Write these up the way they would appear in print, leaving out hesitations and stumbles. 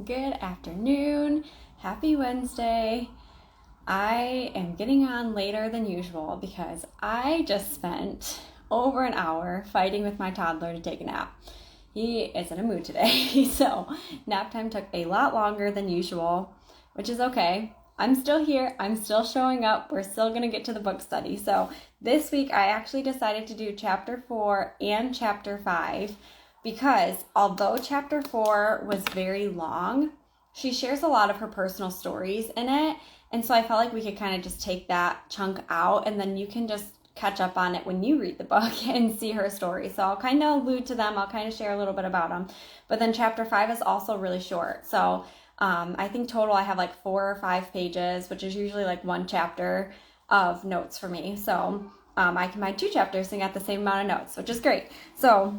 Good afternoon. Happy Wednesday. I am getting on later than usual because I just spent over an hour fighting with my toddler to take a nap. He is in a mood today, so nap time took a lot longer than usual, which is okay. I'm still here. I'm still showing up. We're still going to get to the book study. So this week I actually decided to do chapter 4 and chapter 5 because although chapter 4 was very long, she shares a lot of her personal stories in it. And so I felt like we could kind of just take that chunk out and then you can just catch up on it when you read the book and see her story. So I'll kind of allude to them. I'll kind of share a little bit about them. But then chapter 5 is also really short. So I think total I have like 4 or 5 pages, which is usually like one chapter of notes for me. So I combine 2 chapters and got the same amount of notes, which is great. So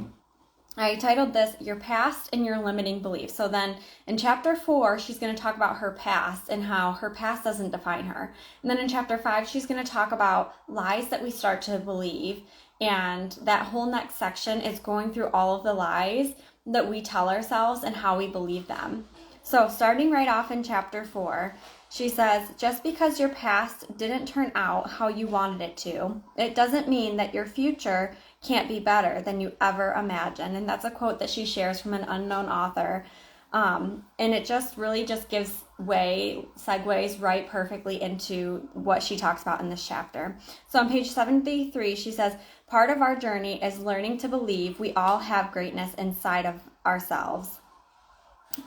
I titled this Your Past and Your Limiting Beliefs. So then in chapter 4, she's going to talk about her past and how her past doesn't define her. And then in chapter 5, she's going to talk about lies that we start to believe. And that whole next section is going through all of the lies that we tell ourselves and how we believe them. So starting right off in chapter 4, she says, just because your past didn't turn out how you wanted it to, it doesn't mean that your future can't be better than you ever imagined. And that's a quote that she shares from an unknown author. And it just really just segues right perfectly into what she talks about in this chapter. So on page 73, she says, part of our journey is learning to believe we all have greatness inside of ourselves.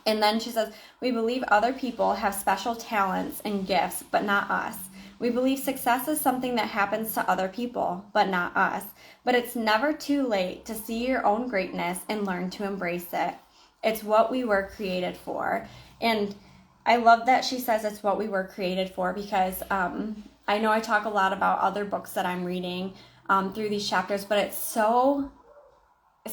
And then she says, we believe other people have special talents and gifts, but not us. We believe success is something that happens to other people, but not us. But it's never too late to see your own greatness and learn to embrace it. It's what we were created for. And I love that she says it's what we were created for because I know I talk a lot about other books that I'm reading through these chapters, but it's so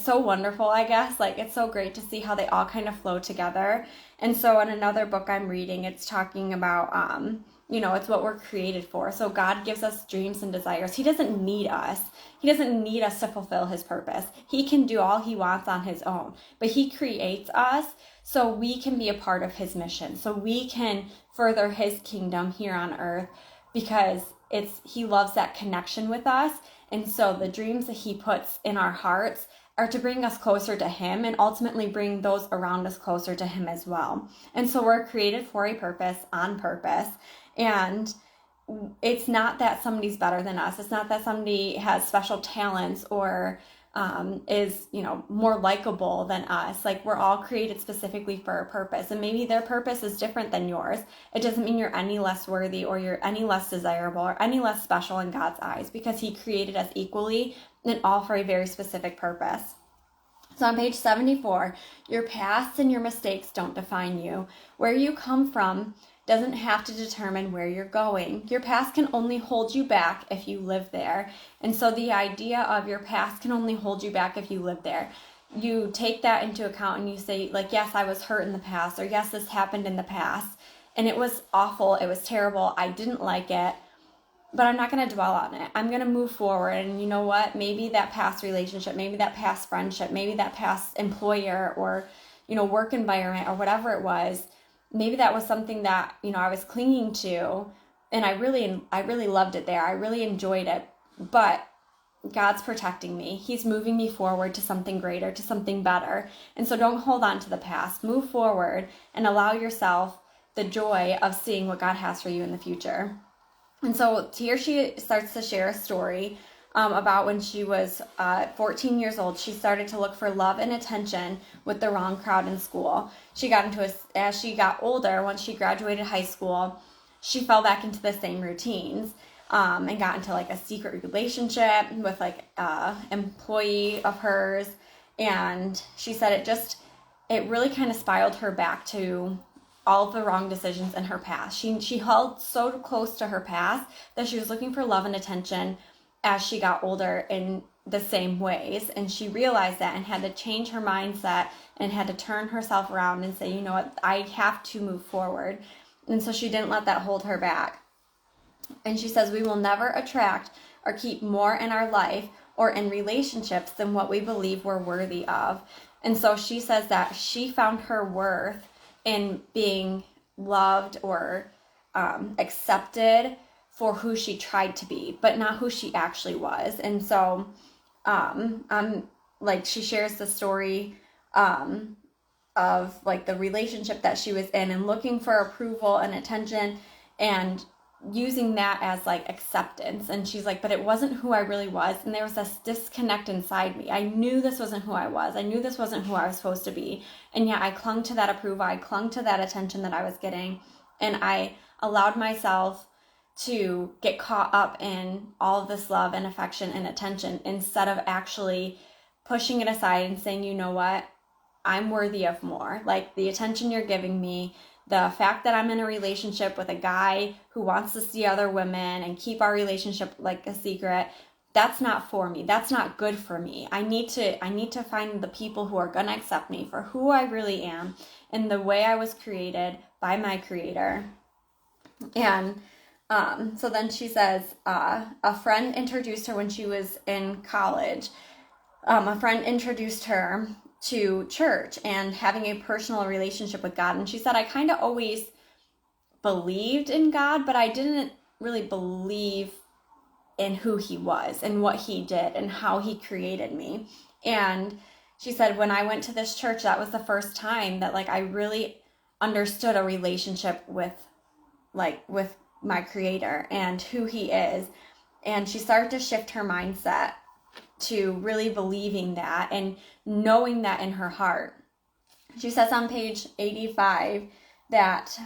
wonderful, I guess. Like, it's so great to see how they all kind of flow together. And so in another book I'm reading, it's talking about, it's what we're created for. So God gives us dreams and desires. He doesn't need us. He doesn't need us to fulfill his purpose. He can do all he wants on his own, but he creates us so we can be a part of his mission. So we can further his kingdom here on earth because he loves that connection with us. And so the dreams that he puts in our hearts are to bring us closer to him and ultimately bring those around us closer to him as well. And so we're created for a purpose, on purpose. And it's not that somebody's better than us. It's not that somebody has special talents or is, more likable than us. Like, we're all created specifically for a purpose. And maybe their purpose is different than yours. It doesn't mean you're any less worthy or you're any less desirable or any less special in God's eyes because he created us equally and all for a very specific purpose. So on page 74, your past and your mistakes don't define you. Where you come from doesn't have to determine where you're going. Your past can only hold you back if you live there. And so the idea of your past can only hold you back if you live there. You take that into account and you say, like, yes, I was hurt in the past, or yes, this happened in the past, and it was awful, it was terrible, I didn't like it, but I'm not going to dwell on it. I'm going to move forward. And you know what? Maybe that past relationship, maybe that past friendship, maybe that past employer or, work environment or whatever it was, maybe that was something that, I was clinging to and I really loved it there. I really enjoyed it, but God's protecting me. He's moving me forward to something greater, to something better. And so don't hold on to the past. Move forward and allow yourself the joy of seeing what God has for you in the future. And so here she starts to share a story about when she was 14 years old. She started to look for love and attention with the wrong crowd in school. As she got older, once she graduated high school, she fell back into the same routines and got into like a secret relationship with like employee of hers. And she said it really kind of spiraled her back to all of the wrong decisions in her past. She held so close to her past that she was looking for love and attention as she got older in the same ways. And she realized that and had to change her mindset and had to turn herself around and say, you know what, I have to move forward. And so she didn't let that hold her back. And she says, we will never attract or keep more in our life or in relationships than what we believe we're worthy of. And so she says that she found her worth in being loved or accepted for who she tried to be, but not who she actually was. And so like she shares the story of like the relationship that she was in and looking for approval and attention and using that as like acceptance. And she's like, but it wasn't who I really was. And there was this disconnect inside me. I knew this wasn't who I was. I knew this wasn't who I was supposed to be. And yet I clung to that approval. I clung to that attention that I was getting. And I allowed myself to get caught up in all of this love and affection and attention instead of actually pushing it aside and saying, you know what? I'm worthy of more. Like the attention you're giving me, the fact that I'm in a relationship with a guy who wants to see other women and keep our relationship like a secret, that's not for me. That's not good for me. I need to find the people who are going to accept me for who I really am and the way I was created by my creator. And so then she says, a friend introduced her when she was in college. A friend introduced her to church and having a personal relationship with God. And she said, I kind of always believed in God, but I didn't really believe in who he was and what he did and how he created me. And she said, when I went to this church, that was the first time that like I really understood a relationship with my creator and who he is. And she started to shift her mindset to really believing that and knowing that in her heart. She says on page 85 that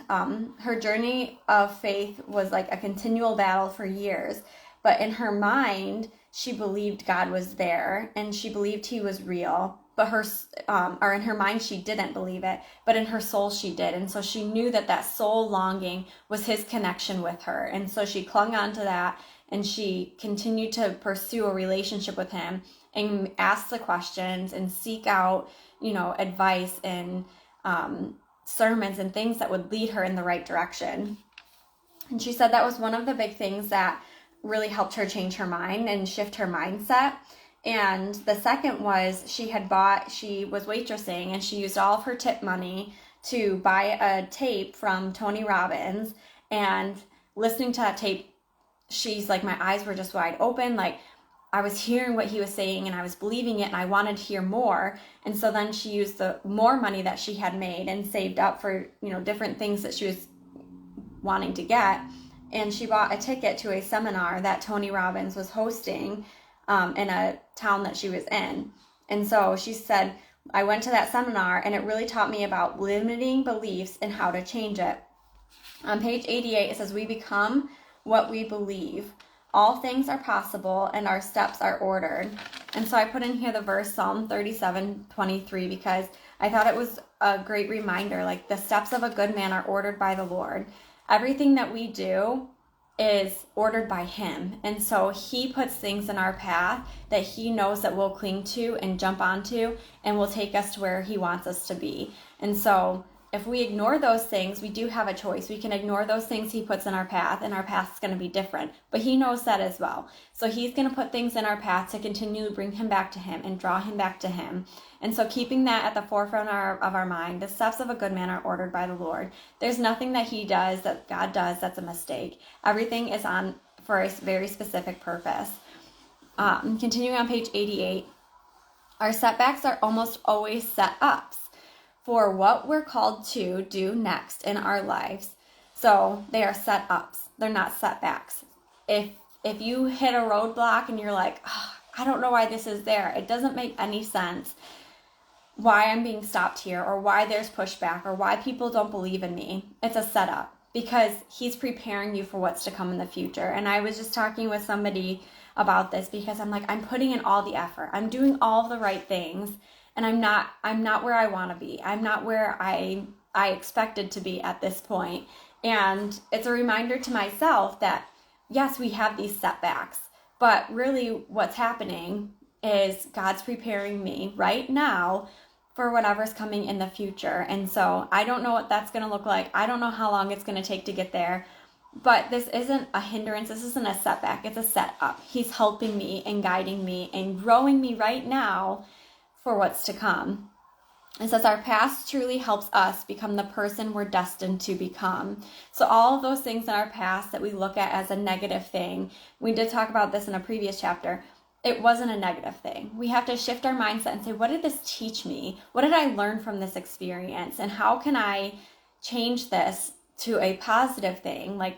her journey of faith was like a continual battle for years, but in her mind she believed God was there and she believed he was real, but in her mind she didn't believe it, but in her soul she did. And so she knew that soul longing was his connection with her, and so she clung on to that. And she continued to pursue a relationship with him and ask the questions and seek out, advice and sermons and things that would lead her in the right direction. And she said that was one of the big things that really helped her change her mind and shift her mindset. And the second was she was waitressing and she used all of her tip money to buy a tape from Tony Robbins. And listening to that tape, she's like, my eyes were just wide open. Like I was hearing what he was saying and I was believing it and I wanted to hear more. And so then she used the more money that she had made and saved up for, different things that she was wanting to get. And she bought a ticket to a seminar that Tony Robbins was hosting in a town that she was in. And so she said, I went to that seminar and it really taught me about limiting beliefs and how to change it. On page 88, it says, we become what we believe. All things are possible and our steps are ordered. And so I put in here the verse Psalm 37:23 because I thought it was a great reminder, like the steps of a good man are ordered by the Lord. Everything that we do is ordered by him. And so he puts things in our path that he knows that we'll cling to and jump onto and will take us to where he wants us to be. And so if we ignore those things, we do have a choice. We can ignore those things he puts in our path, and our path's going to be different. But he knows that as well. So he's going to put things in our path to continually bring him back to him and draw him back to him. And so keeping that at the forefront of our mind, the steps of a good man are ordered by the Lord. There's nothing that he does, that God does, that's a mistake. Everything is on for a very specific purpose. Continuing on page 88, our setbacks are almost always set-ups for what we're called to do next in our lives. So they are set ups. They're not setbacks. If you hit a roadblock and you're like, oh, I don't know why this is there. It doesn't make any sense why I'm being stopped here or why there's pushback or why people don't believe in me. It's a setup because he's preparing you for what's to come in the future. And I was just talking with somebody about this because I'm like, I'm putting in all the effort. I'm doing all the right things. And I'm not where I want to be. I'm not where I expected to be at this point. And it's a reminder to myself that, yes, we have these setbacks, but really what's happening is God's preparing me right now for whatever's coming in the future. And so I don't know what that's going to look like. I don't know how long it's going to take to get there. But this isn't a hindrance. This isn't a setback. It's a setup. He's helping me and guiding me and growing me right now for what's to come. It says our past truly helps us become the person we're destined to become. So all of those things in our past that we look at as a negative thing, we did talk about this in a previous chapter, it wasn't a negative thing. We have to shift our mindset and say, what did this teach me? What did I learn from this experience? And how can I change this to a positive thing? Like,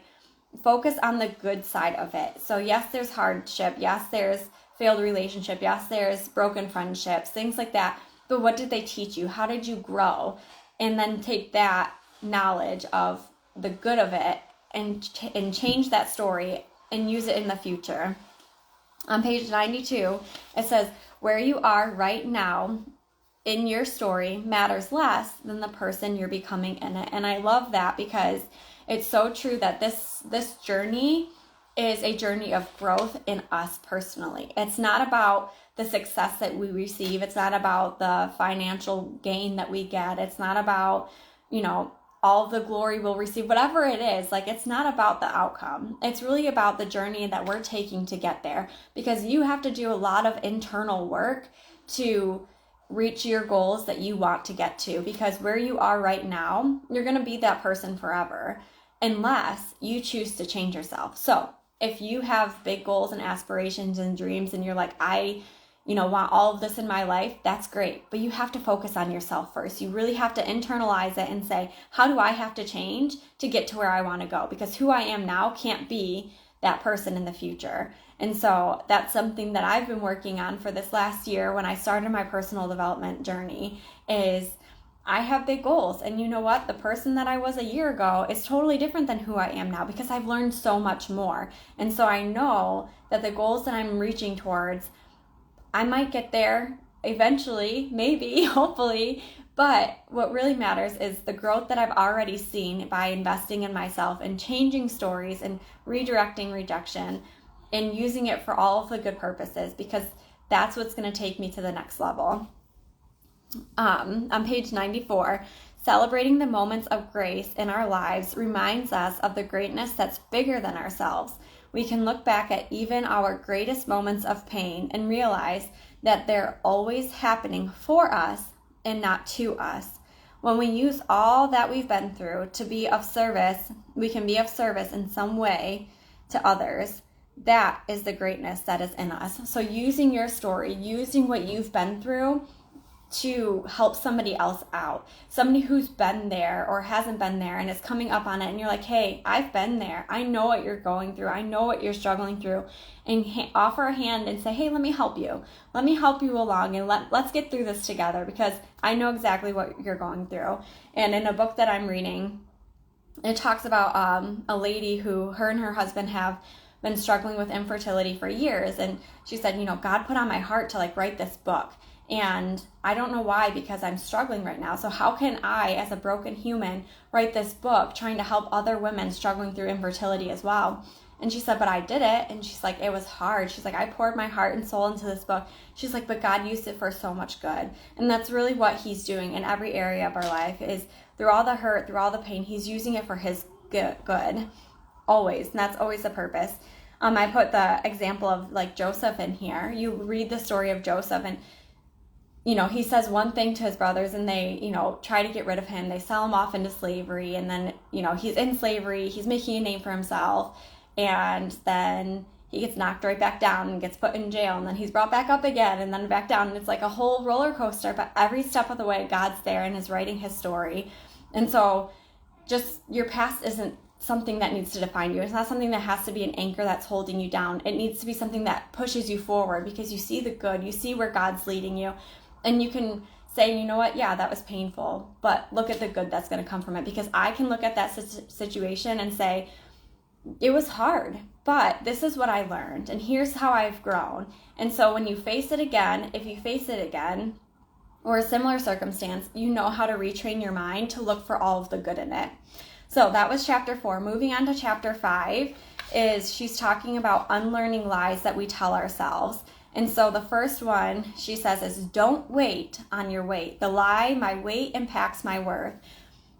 focus on the good side of it. So yes, there's hardship. Yes, there's failed relationship. Yes, there's broken friendships, things like that. But what did they teach you? How did you grow? And then take that knowledge of the good of it and change that story and use it in the future. On page 92, it says, where you are right now in your story matters less than the person you're becoming in it. And I love that because it's so true that this journey is a journey of growth in us personally. It's not about the success that we receive. It's not about the financial gain that we get. It's not about, all the glory we'll receive, whatever it is. Like, it's not about the outcome. It's really about the journey that we're taking to get there, because you have to do a lot of internal work to reach your goals that you want to get to, because where you are right now, you're going to be that person forever unless you choose to change yourself. So if you have big goals and aspirations and dreams and you're like, I want all of this in my life, that's great. But you have to focus on yourself first. You really have to internalize it and say, how do I have to change to get to where I want to go? Because who I am now can't be that person in the future. And so that's something that I've been working on for this last year when I started my personal development journey is I have big goals. And you know what? The person that I was a year ago is totally different than who I am now because I've learned so much more. And so I know that the goals that I'm reaching towards, I might get there eventually, maybe, hopefully, but what really matters is the growth that I've already seen by investing in myself and changing stories and redirecting rejection and using it for all of the good purposes, because that's what's going to take me to the next level. On page 94, celebrating the moments of grace in our lives reminds us of the greatness that's bigger than ourselves. We can look back at even our greatest moments of pain and realize that they're always happening for us and not to us. When we use all that we've been through to be of service, we can be of service in some way to others. That is the greatness that is in us. So using your story, using what you've been through to help somebody else out, somebody who's been there or hasn't been there and is coming up on it, and you're like, hey, I've been there, I know what you're going through, I know what you're struggling through, and offer a hand and say, hey, let me help you along, and let's get through this together, because I know exactly what you're going through. And in a book that I'm reading, it talks about a lady who, her and her husband have been struggling with infertility for years, and she said, God put on my heart to write this book. And I don't know why, because I'm struggling right now. So how can I, as a broken human, write this book trying to help other women struggling through infertility as well? And she said, but I did it. And she's like, it was hard. She's like, I poured my heart and soul into this book. She's like, but God used it for so much good. And that's really what he's doing in every area of our life, is through all the hurt, through all the pain, he's using it for his good, always. And that's always the purpose. I put the example of Joseph in here. You read the story of Joseph, and he says one thing to his brothers, and they, try to get rid of him. They sell him off into slavery, and then, he's in slavery, he's making a name for himself, and then he gets knocked right back down and gets put in jail, and then he's brought back up again, and then back down, and it's like a whole roller coaster, but every step of the way, God's there and is writing his story. And so just your past isn't something that needs to define you. It's not something that has to be an anchor that's holding you down. It needs to be something that pushes you forward, because you see the good, you see where God's leading you. And you can say, you know what, yeah, that was painful, but look at the good that's going to come from it. Because I can look at that situation and say, it was hard, but this is what I learned, and here's how I've grown. And so when you face it again, if you face it again, or a similar circumstance, you know how to retrain your mind to look for all of the good in it. So that was chapter 4. Moving on to chapter 5, she's talking about unlearning lies that we tell ourselves. And so the first one she says is, don't wait on your weight. The lie, my weight impacts my worth.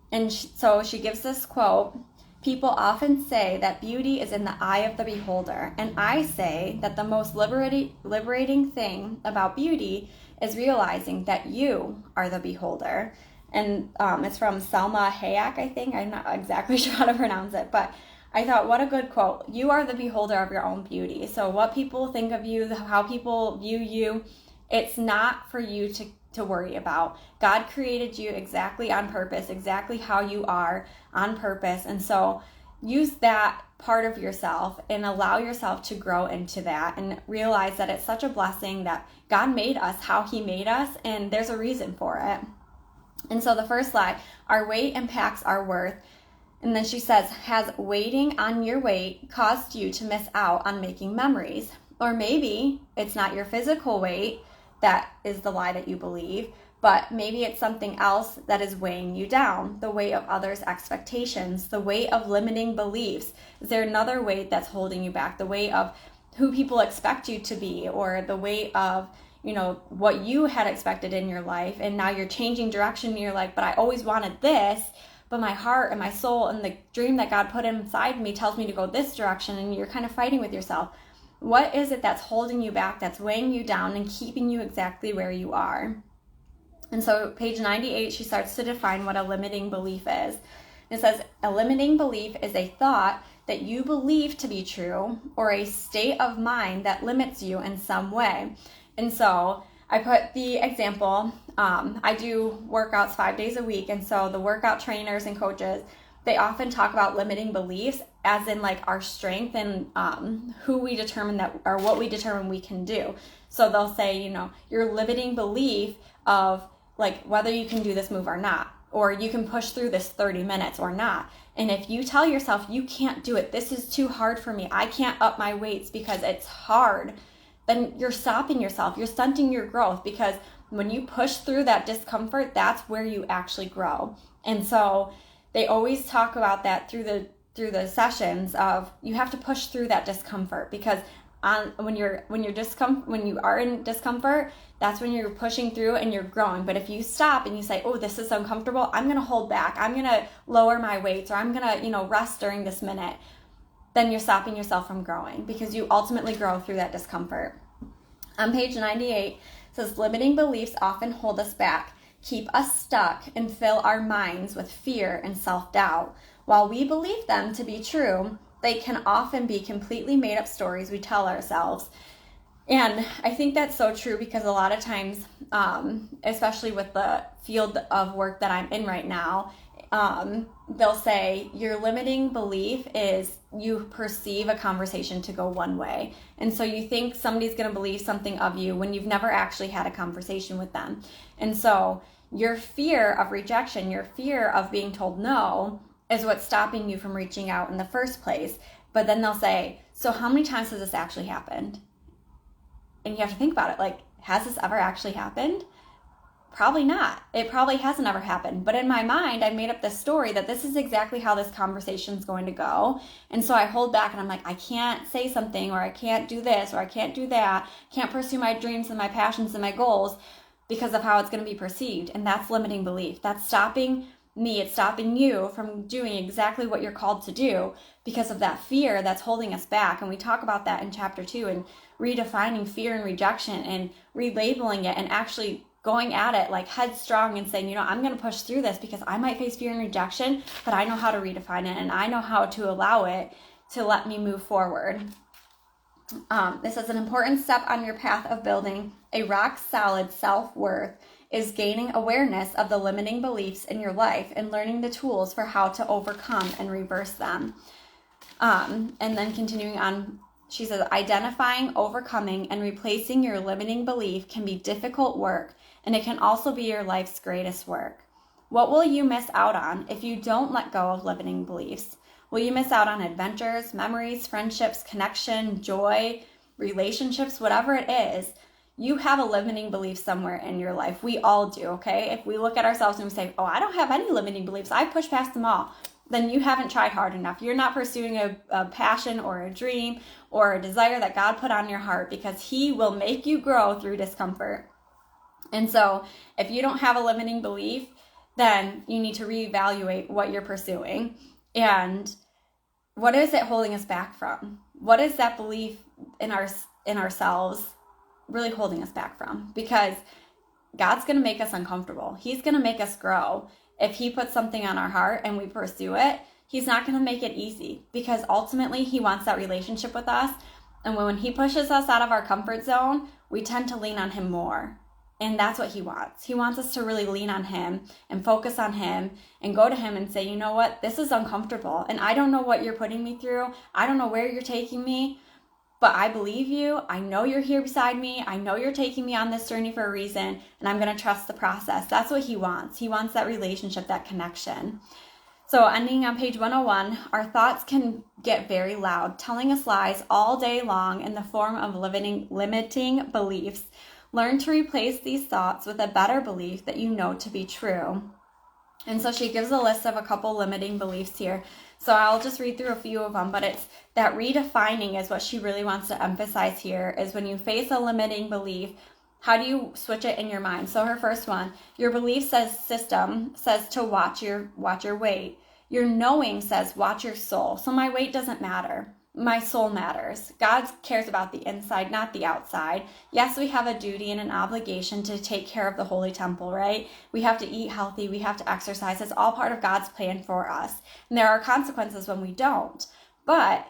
And so she gives this quote, people often say that beauty is in the eye of the beholder. And I say that the most liberating thing about beauty is realizing that you are the beholder. And it's from Selma Hayek, I think. I'm not exactly sure how to pronounce it, but I thought, what a good quote. You are the beholder of your own beauty. So what people think of you, how people view you, it's not for you to worry about. God created you exactly on purpose, exactly how you are on purpose. And so use that part of yourself and allow yourself to grow into that and realize that it's such a blessing that God made us how he made us, and there's a reason for it. And so the first slide, our weight impacts our worth. And then she says, has waiting on your weight caused you to miss out on making memories? Or maybe it's not your physical weight that is the lie that you believe, but maybe it's something else that is weighing you down, the weight of others' expectations, the weight of limiting beliefs. Is there another weight that's holding you back? The weight of who people expect you to be, or the weight of what you had expected in your life, and now you're changing direction and you're like, but I always wanted this, but my heart and my soul and the dream that God put inside me tells me to go this direction, and you're kind of fighting with yourself. What is it that's holding you back, that's weighing you down and keeping you exactly where you are? And so page 98, she starts to define what a limiting belief is. It says, a limiting belief is a thought that you believe to be true or a state of mind that limits you in some way. And so I put the example, I do workouts 5 days a week. And so the workout trainers and coaches, they often talk about limiting beliefs as in like our strength and who we determine that, or what we determine we can do. So they'll say, your limiting belief of like whether you can do this move or not, or you can push through this 30 minutes or not. And if you tell yourself you can't do it, this is too hard for me, I can't up my weights because it's hard, then you're stopping yourself. You're stunting your growth, because when you push through that discomfort, that's where you actually grow. And so they always talk about that through the sessions of you have to push through that discomfort, because when you are in discomfort, that's when you're pushing through and you're growing. But if you stop and you say, oh, this is uncomfortable, I'm going to hold back, I'm going to lower my weights, or I'm going to rest during this minute, then you're stopping yourself from growing, because you ultimately grow through that discomfort. On page 98, it says, limiting beliefs often hold us back, keep us stuck, and fill our minds with fear and self-doubt. While we believe them to be true, they can often be completely made up stories we tell ourselves. And I think that's so true, because a lot of times, especially with the field of work that I'm in right now, they'll say your limiting belief is you perceive a conversation to go one way. And so you think somebody's going to believe something of you when you've never actually had a conversation with them. And so your fear of rejection, your fear of being told no, is what's stopping you from reaching out in the first place. But then they'll say, so how many times has this actually happened? And you have to think about it. Like, has this ever actually happened? Probably not. It probably hasn't ever happened. But in my mind, I made up this story that this is exactly how this conversation is going to go. And so I hold back and I'm like, I can't say something, or I can't do this, or I can't do that. Can't pursue my dreams and my passions and my goals because of how it's going to be perceived. And that's limiting belief. That's stopping me. It's stopping you from doing exactly what you're called to do because of that fear that's holding us back. And we talk about that in chapter 2, and redefining fear and rejection and relabeling it and actually going at it like headstrong and saying, I'm going to push through this because I might face fear and rejection, but I know how to redefine it and I know how to allow it to let me move forward. This is an important step on your path of building a rock-solid self-worth is gaining awareness of the limiting beliefs in your life and learning the tools for how to overcome and reverse them. And then continuing on, she says, identifying, overcoming, and replacing your limiting belief can be difficult work, and it can also be your life's greatest work. What will you miss out on if you don't let go of limiting beliefs? Will you miss out on adventures, memories, friendships, connection, joy, relationships, whatever it is? You have a limiting belief somewhere in your life. We all do, okay? If we look at ourselves and we say, oh, I don't have any limiting beliefs, I push past them all, then you haven't tried hard enough. You're not pursuing a passion or a dream or a desire that God put on your heart, because He will make you grow through discomfort. And so if you don't have a limiting belief, then you need to reevaluate what you're pursuing. And what is it holding us back from? What is that belief in ourselves really holding us back from? Because God's going to make us uncomfortable. He's going to make us grow. If he puts something on our heart and we pursue it, he's not going to make it easy, because ultimately he wants that relationship with us. And when he pushes us out of our comfort zone, we tend to lean on him more. And that's what he wants. He wants us to really lean on him and focus on him and go to him and say, you know what, this is uncomfortable. And I don't know what you're putting me through. I don't know where you're taking me, but I believe you. I know you're here beside me. I know you're taking me on this journey for a reason, and I'm going to trust the process. That's what he wants. He wants that relationship, that connection. So ending on page 101, our thoughts can get very loud, telling us lies all day long in the form of limiting beliefs. Learn to replace these thoughts with a better belief that you know to be true. And so she gives a list of a couple limiting beliefs here. So I'll just read through a few of them, but it's that redefining is what she really wants to emphasize here, is when you face a limiting belief, how do you switch it in your mind? So her first one, your belief system says to watch your weight. Your knowing says watch your soul. So my weight doesn't matter. My soul matters. God cares about the inside, not the outside. Yes, we have a duty and an obligation to take care of the holy temple, right? We have to eat healthy. We have to exercise. It's all part of God's plan for us. And there are consequences when we don't. But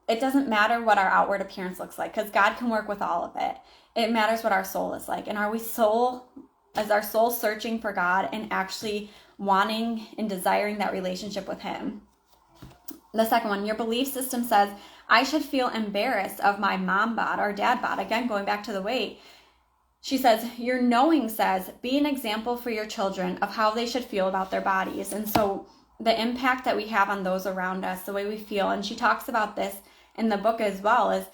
it doesn't matter what our outward appearance looks like, because God can work with all of it. It matters what our soul is like. And is our soul searching for God and actually wanting and desiring that relationship with him? The second one, your belief system says, I should feel embarrassed of my mom bod or dad bod. Again, going back to the weight. She says, your knowing says, be an example for your children of how they should feel about their bodies. And so the impact that we have on those around us, the way we feel, and she talks about this in the book as well, is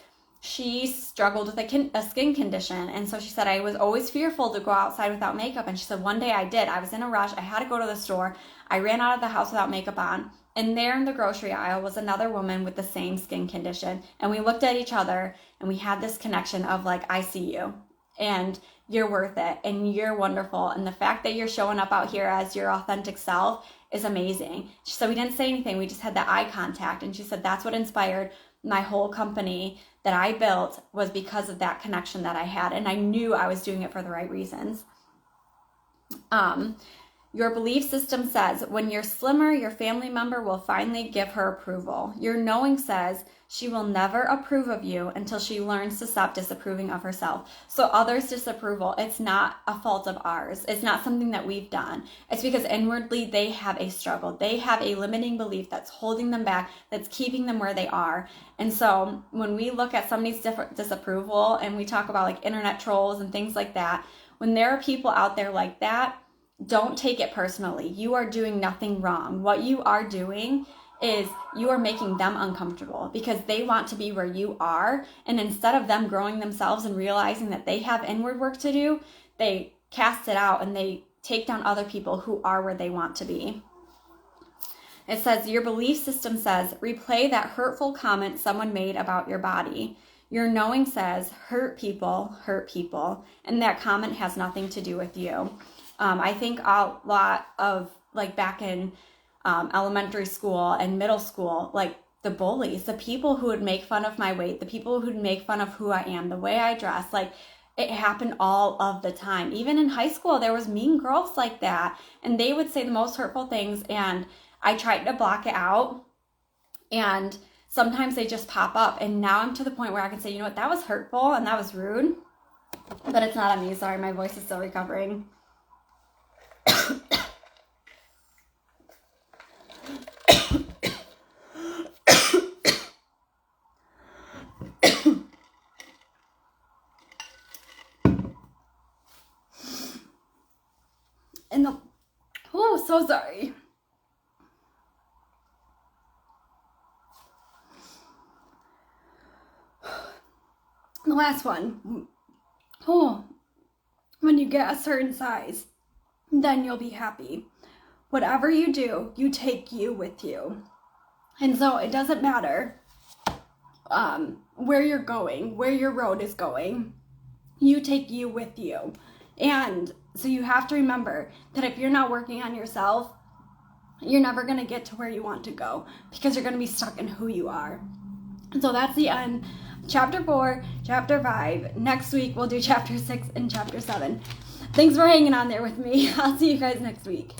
she struggled with a skin condition. And so she said, I was always fearful to go outside without makeup. And she said, one day I did. I was in a rush. I had to go to the store. I ran out of the house without makeup on. And there in the grocery aisle was another woman with the same skin condition. And we looked at each other and we had this connection of like, I see you and you're worth it and you're wonderful. And the fact that you're showing up out here as your authentic self is amazing. She said, we didn't say anything. We just had that eye contact. And she said, that's what inspired my whole company that I built, was because of that connection that I had. And I knew I was doing it for the right reasons. Your belief system says, when you're slimmer, your family member will finally give her approval. Your knowing says, she will never approve of you until she learns to stop disapproving of herself. So others' disapproval, it's not a fault of ours. It's not something that we've done. It's because inwardly they have a struggle. They have a limiting belief that's holding them back, that's keeping them where they are. And so when we look at somebody's disapproval and we talk about like internet trolls and things like that, when there are people out there like that, don't take it personally. You are doing nothing wrong. What you are doing is you are making them uncomfortable because they want to be where you are. And instead of them growing themselves and realizing that they have inward work to do, they cast it out and they take down other people who are where they want to be. It says, your belief system says, replay that hurtful comment someone made about your body. Your knowing says, hurt people, and that comment has nothing to do with you. I think a lot of, like, back in elementary school and middle school, like the bullies, the people who would make fun of my weight, the people who'd make fun of who I am, the way I dress, like, it happened all of the time. Even in high school, there was mean girls like that, and they would say the most hurtful things, and I tried to block it out, and sometimes they just pop up, and now I'm to the point where I can say, you know what, that was hurtful, and that was rude, but it's not on me. Sorry, my voice is still recovering. So sorry. The last one. When you get a certain size, then you'll be happy. Whatever you do, you take you with you. And so it doesn't matter where you're going, where your road is going. You take you with you. And so you have to remember that if you're not working on yourself, you're never going to get to where you want to go because you're going to be stuck in who you are. And so that's the end. Chapter 4, Chapter 5. Next week, we'll do Chapter 6 and Chapter 7. Thanks for hanging on there with me. I'll see you guys next week.